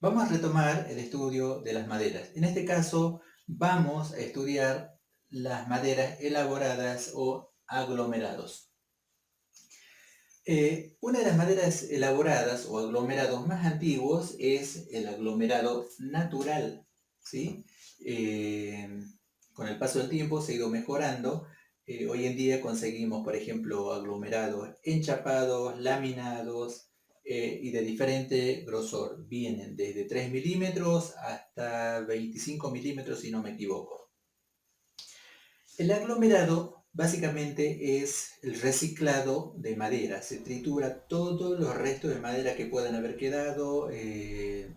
Vamos a retomar el estudio de las maderas. En este caso, vamos a estudiar las maderas elaboradas o aglomerados. Una de las maderas elaboradas o aglomerados más antiguos es el aglomerado natural, ¿sí? Eh, con el paso del tiempo se ha ido mejorando. Hoy en día conseguimos, por ejemplo, aglomerados enchapados, laminados y de diferente grosor. Vienen desde 3 milímetros hasta 25 milímetros, si no me equivoco. El aglomerado básicamente es el reciclado de madera. Se tritura todos los restos de madera que puedan haber quedado de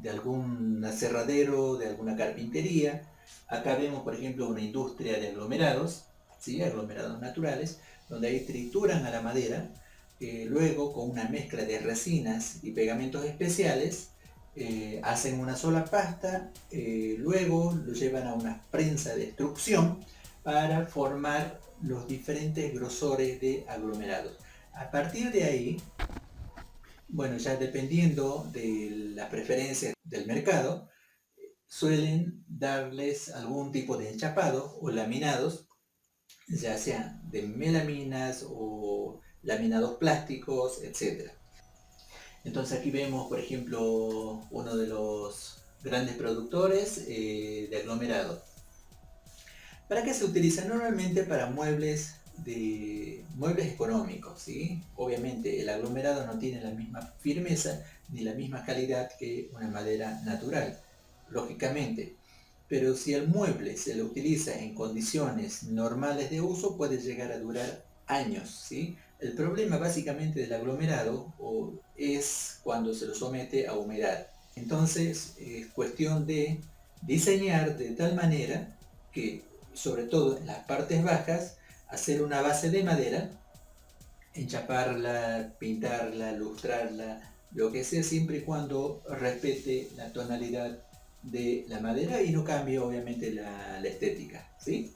algún aserradero, de alguna carpintería. Acá vemos, por ejemplo, una industria de aglomerados, ¿sí? Aglomerados naturales, donde ahí trituran a la madera. Luego, con una mezcla de resinas y pegamentos especiales, hacen una sola pasta. Luego lo llevan a una prensa de extrusión para formar los diferentes grosores de aglomerados. A partir de ahí, bueno, ya dependiendo de las preferencias del mercado, suelen darles algún tipo de enchapado o laminados, ya sea de melaminas o laminados plásticos, etcétera. Entonces aquí vemos, por ejemplo, uno de los grandes productores de aglomerados. ¿Para qué se utiliza? Normalmente para muebles económicos, ¿sí? Obviamente el aglomerado no tiene la misma firmeza ni la misma calidad que una madera natural, lógicamente. Pero si el mueble se lo utiliza en condiciones normales de uso, puede llegar a durar años, ¿sí? El problema básicamente del aglomerado es cuando se lo somete a humedad. Entonces es cuestión de diseñar de tal manera que, sobre todo en las partes bajas, hacer una base de madera, enchaparla, pintarla, lustrarla, lo que sea, siempre y cuando respete la tonalidad de la madera y no cambie obviamente la estética, ¿sí?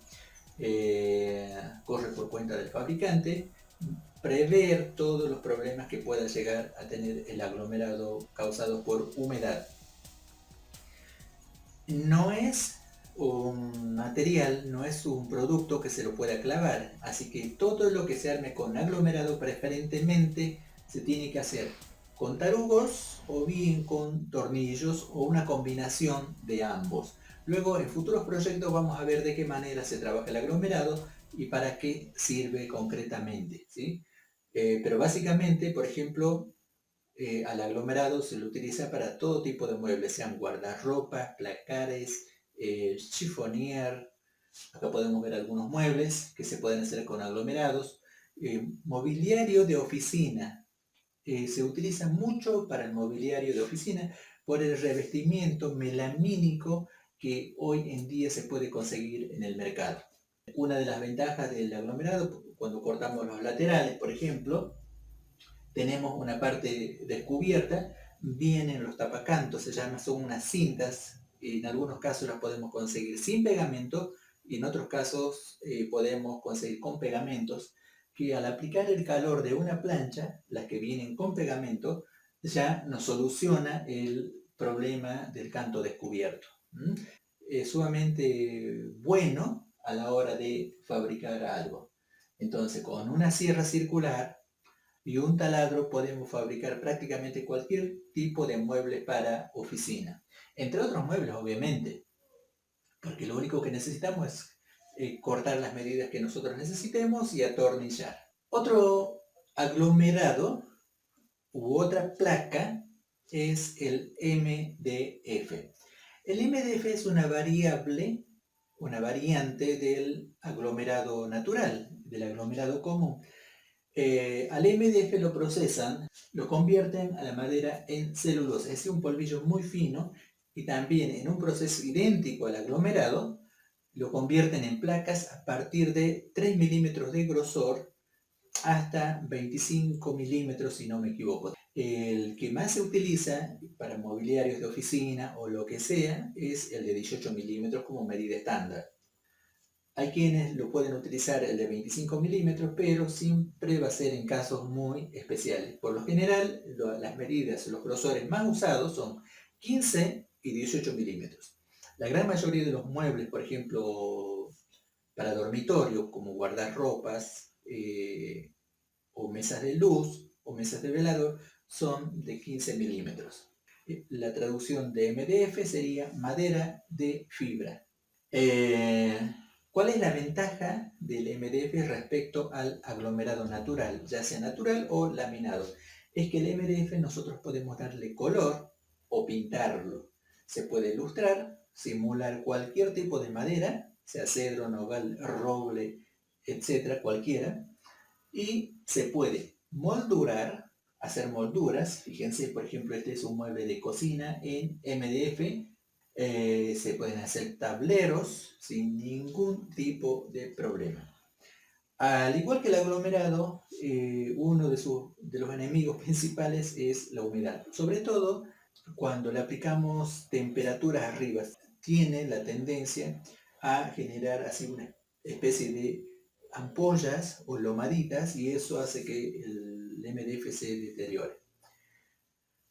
Corre por cuenta del fabricante prever todos los problemas que pueda llegar a tener el aglomerado causado por humedad. No es un material, no es un producto que se lo pueda clavar, así que todo lo que se arme con aglomerado preferentemente se tiene que hacer con tarugos o bien con tornillos o una combinación de ambos. Luego en futuros proyectos vamos a ver de qué manera se trabaja el aglomerado y para qué sirve concretamente, ¿sí? Pero básicamente, por ejemplo, al aglomerado se lo utiliza para todo tipo de muebles, sean guardarropas, placares, chiffonier. Acá podemos ver algunos muebles que se pueden hacer con aglomerados. Mobiliario de oficina. Se utiliza mucho para el mobiliario de oficina por el revestimiento melamínico que hoy en día se puede conseguir en el mercado. Una de las ventajas del aglomerado, cuando cortamos los laterales, por ejemplo, tenemos una parte descubierta, vienen los tapacantos, se llama, son unas cintas, en algunos casos las podemos conseguir sin pegamento y en otros casos podemos conseguir con pegamentos, que al aplicar el calor de una plancha, las que vienen con pegamento, ya nos soluciona el problema del canto descubierto. Es sumamente bueno a la hora de fabricar algo. Entonces, con una sierra circular y un taladro podemos fabricar prácticamente cualquier tipo de mueble para oficina. Entre otros muebles, obviamente, porque lo único que necesitamos es cortar las medidas que nosotros necesitemos y atornillar. Otro aglomerado u otra placa es el MDF. El MDF es una variante del aglomerado natural, del aglomerado común. Al MDF lo procesan, lo convierten a la madera en celulosa, es un polvillo muy fino, y también en un proceso idéntico al aglomerado, lo convierten en placas a partir de 3 milímetros de grosor hasta 25 milímetros, si no me equivoco. El que más se utiliza para mobiliarios de oficina o lo que sea es el de 18 milímetros como medida estándar. Hay quienes lo pueden utilizar el de 25 milímetros, pero siempre va a ser en casos muy especiales. Por lo general, las medidas, los grosores más usados son 15 y 18 milímetros. La gran mayoría de los muebles, por ejemplo, para dormitorio, como guardarropas o mesas de luz o mesas de velador, son de 15 milímetros. La traducción de MDF sería madera de fibra. ¿Cuál es la ventaja del MDF respecto al aglomerado natural, ya sea natural o laminado? Es que el MDF nosotros podemos darle color o pintarlo. Se puede ilustrar, simular cualquier tipo de madera, sea cedro, nogal, roble, etcétera, cualquiera, y se puede moldurar, hacer molduras. Fíjense, por ejemplo, este es un mueble de cocina en MDF. Se pueden hacer tableros sin ningún tipo de problema. Al igual que el aglomerado, uno de los enemigos principales es la humedad. Sobre todo cuando le aplicamos temperaturas arriba, tiene la tendencia a generar así una especie de ampollas o lomaditas y eso hace que el MDF se deteriore.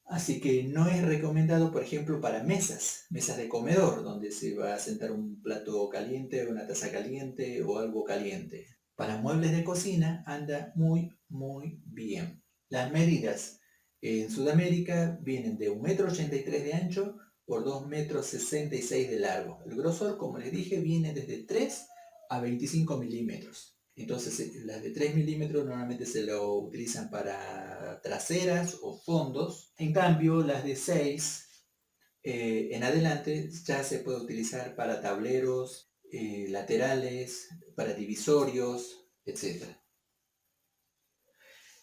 Así que no es recomendado, por ejemplo, para mesas de comedor, donde se va a sentar un plato caliente, una taza caliente o algo caliente. Para muebles de cocina anda muy bien. Las medidas en Sudamérica vienen de 1,83 m de ancho por 2,66 m de largo. El grosor, como les dije, viene desde 3 a 25 milímetros. Entonces las de 3 milímetros normalmente se lo utilizan para traseras o fondos. En cambio, las de 6 en adelante ya se puede utilizar para tableros, laterales, para divisorios, etc.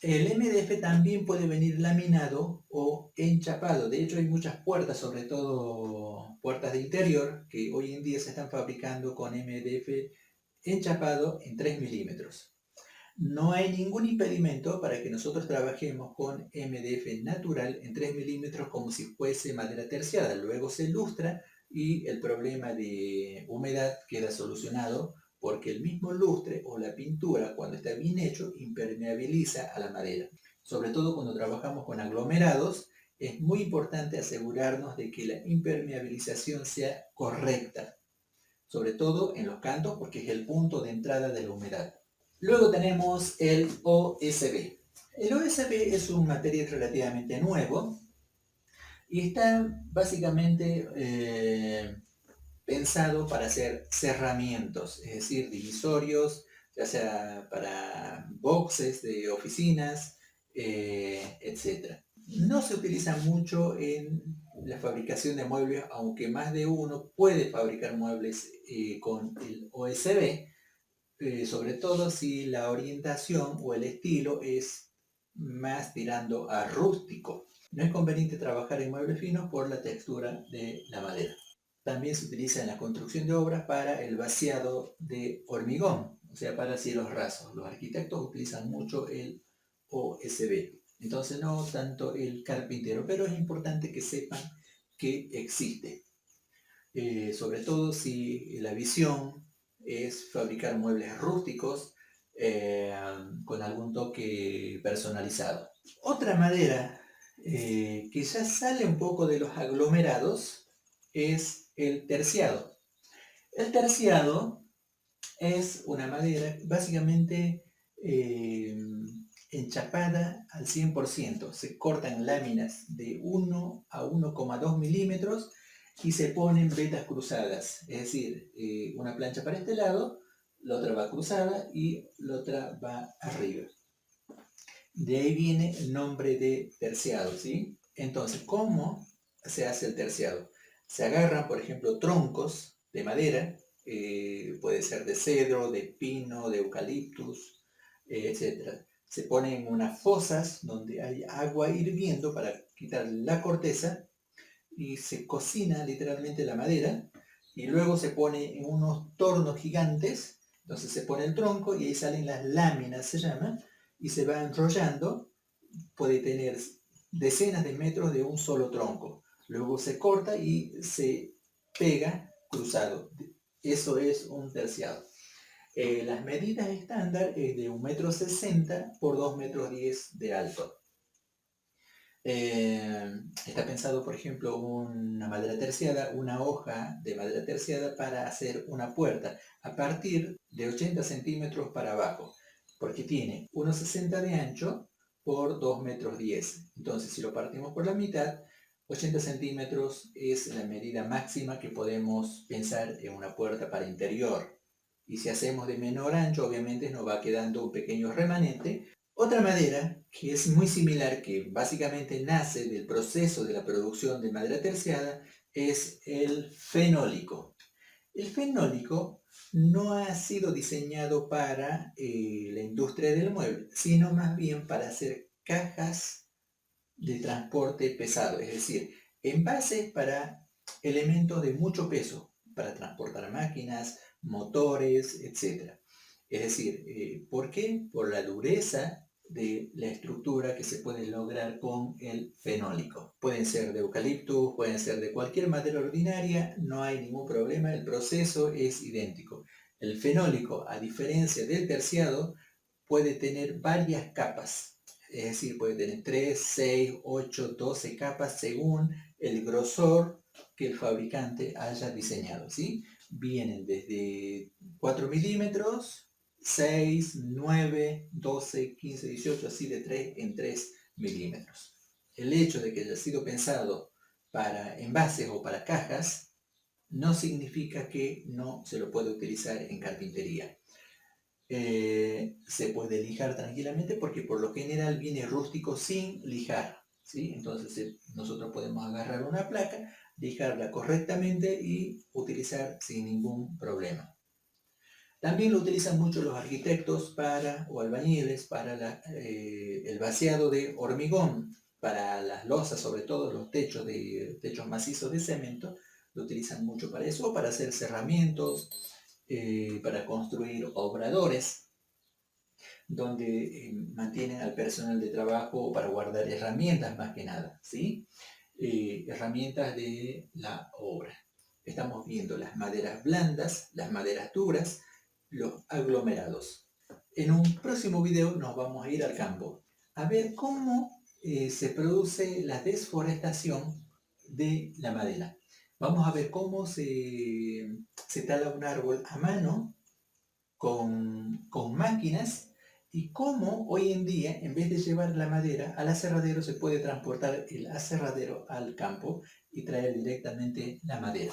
El MDF también puede venir laminado o enchapado. De hecho, hay muchas puertas, sobre todo puertas de interior, que hoy en día se están fabricando con MDF enchapado en 3 milímetros. No hay ningún impedimento para que nosotros trabajemos con MDF natural en 3 milímetros como si fuese madera terciada. Luego se lustra y el problema de humedad queda solucionado porque el mismo lustre o la pintura, cuando está bien hecho, impermeabiliza a la madera. Sobre todo cuando trabajamos con aglomerados, es muy importante asegurarnos de que la impermeabilización sea correcta, sobre todo en los cantos porque es el punto de entrada de la humedad. Luego tenemos el OSB. El OSB es un material relativamente nuevo y está básicamente pensado para hacer cerramientos, es decir, divisorios, ya sea para boxes de oficinas, etc. No se utiliza mucho en la fabricación de muebles, aunque más de uno puede fabricar muebles con el OSB, sobre todo si la orientación o el estilo es más tirando a rústico. No es conveniente trabajar en muebles finos por la textura de la madera. También se utiliza en la construcción de obras para el vaciado de hormigón, o sea, para cielos rasos. Los arquitectos utilizan mucho el OSB, entonces no tanto el carpintero, pero es importante que sepan que existe. Sobre todo si la visión es fabricar muebles rústicos con algún toque personalizado. Otra madera que ya sale un poco de los aglomerados es el terciado. El terciado es una madera básicamente enchapada al 100%. Se cortan láminas de 1 a 1,2 milímetros y se ponen vetas cruzadas. Es decir, una plancha para este lado, la otra va cruzada y la otra va arriba. De ahí viene el nombre de terciado, ¿sí? Entonces, ¿cómo se hace el terciado? Se agarran, por ejemplo, troncos de madera, puede ser de cedro, de pino, de eucaliptus, etc. Se ponen unas fosas donde hay agua hirviendo para quitar la corteza y se cocina literalmente la madera y luego se pone en unos tornos gigantes, entonces se pone el tronco y ahí salen las láminas, se llama, y se va enrollando, puede tener decenas de metros de un solo tronco. Luego se corta y se pega cruzado. Eso es un terciado. Las medidas estándar es de 1,60 m por 2,10 m de alto. Está pensado, por ejemplo, una madera terciada, una hoja de madera terciada para hacer una puerta a partir de 80 centímetros para abajo, porque tiene 1,60 de ancho por 2,10 m. Entonces, si lo partimos por la mitad, 80 centímetros es la medida máxima que podemos pensar en una puerta para interior. Y si hacemos de menor ancho, obviamente nos va quedando un pequeño remanente. Otra madera que es muy similar, que básicamente nace del proceso de la producción de madera terciada, es el fenólico. El fenólico no ha sido diseñado para la industria del mueble, sino más bien para hacer cajas de transporte pesado, es decir, envases para elementos de mucho peso, para transportar máquinas, motores, etc. Es decir, ¿por qué? Por la dureza de la estructura que se puede lograr con el fenólico. Pueden ser de eucalipto, pueden ser de cualquier madera ordinaria, no hay ningún problema, el proceso es idéntico. El fenólico, a diferencia del terciado, puede tener varias capas, es decir, puede tener 3, 6, 8, 12 capas según el grosor que el fabricante haya diseñado, ¿sí? Vienen desde 4 milímetros, 6, 9, 12, 15, 18, así de 3 en 3 milímetros. El hecho de que haya sido pensado para envases o para cajas no significa que no se lo pueda utilizar en carpintería. Se puede lijar tranquilamente porque por lo general viene rústico sin lijar, ¿sí? Entonces nosotros podemos agarrar una placa, lijarla correctamente y utilizar sin ningún problema. También lo utilizan mucho los arquitectos o albañiles para el vaciado de hormigón, para las losas, sobre todo los techos macizos de cemento, lo utilizan mucho para eso, o para hacer cerramientos, para construir obradores, donde mantienen al personal de trabajo para guardar herramientas más que nada, ¿sí? Herramientas de la obra. Estamos viendo las maderas blandas, las maderas duras, los aglomerados. En un próximo video nos vamos a ir al campo a ver cómo se produce la desforestación de la madera. Vamos a ver cómo se tala un árbol a mano con máquinas y cómo hoy en día, en vez de llevar la madera al aserradero, se puede transportar el aserradero al campo y traer directamente la madera.